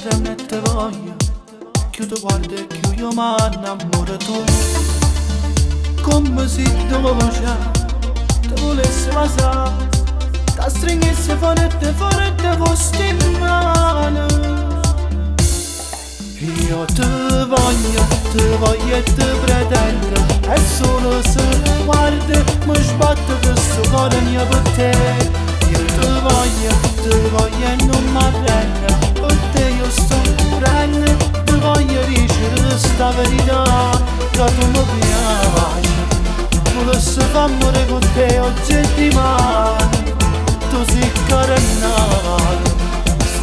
vorrei e te voglio, più ti guardo e più io mi innamoro tu. Come se dolce, te volessi passare, ti stringessi forte, forte, fossi in mano. Io te voglio e te pretendo, e solo se mi guardi mi sbatto questo cuore mio per te. Io te voglio e non mi arrendo, per te io sto morendo, te voglio dicere sta verità, che tu mi piaci. Volessi fare amore con te oggi e domani, tu sei carennato,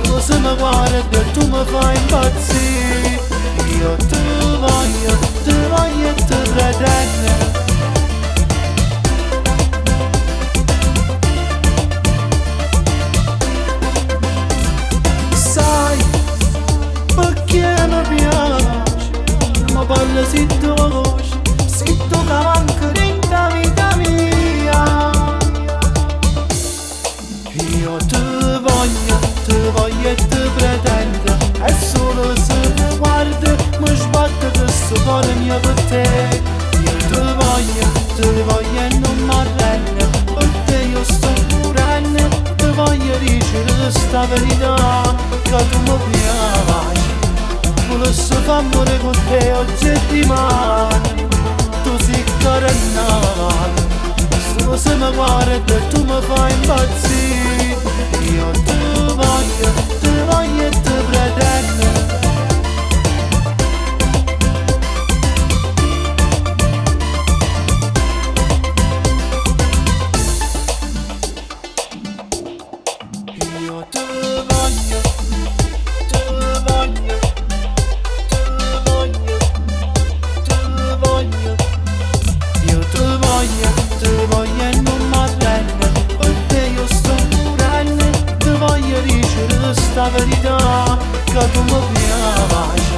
solo se mi guardi e tu mi fai impazzire. Io te voglio e te pretendo. Perché mi piace, ma parla si dolce, si tu che manca dentro vita mia. Io te voglio e te pretendo, e solo se mi guardi mi sbatto questo cuore mio per te. Io te voglio e non mi arrendo, per te io sto morendo, te voglio dicere sta verità, che tu mi piaci. Volessi fare amore con te oggi e domani, tu sei carennato, solo se mi guardi e tu mi fai impazzire. Io te voglio e te pretendo. Io te voglio, te voglio e non mi arrendo, per te io sto morendo, te voglio dicere sta verità, che tu mi piaci.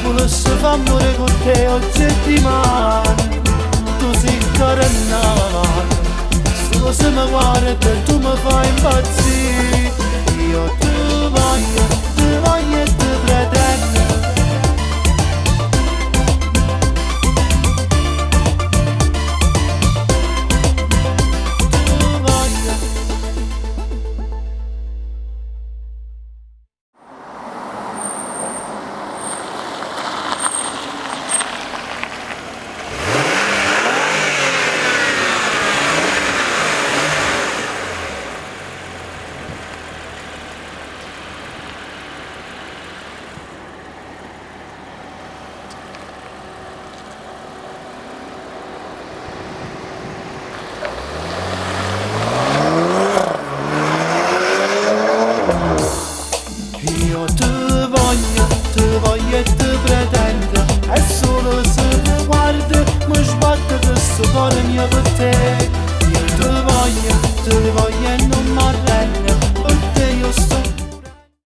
Volessi fare amore con te oggi e domani, tu sei carennato, solo se mi guardi e tu mi fai impazzire. Io te voglio e te pretendo. Io te voglio e te pretendo, e solo se mi guardi mi sbatto questo cuore mio per te. Io te voglio e non mi arrendo,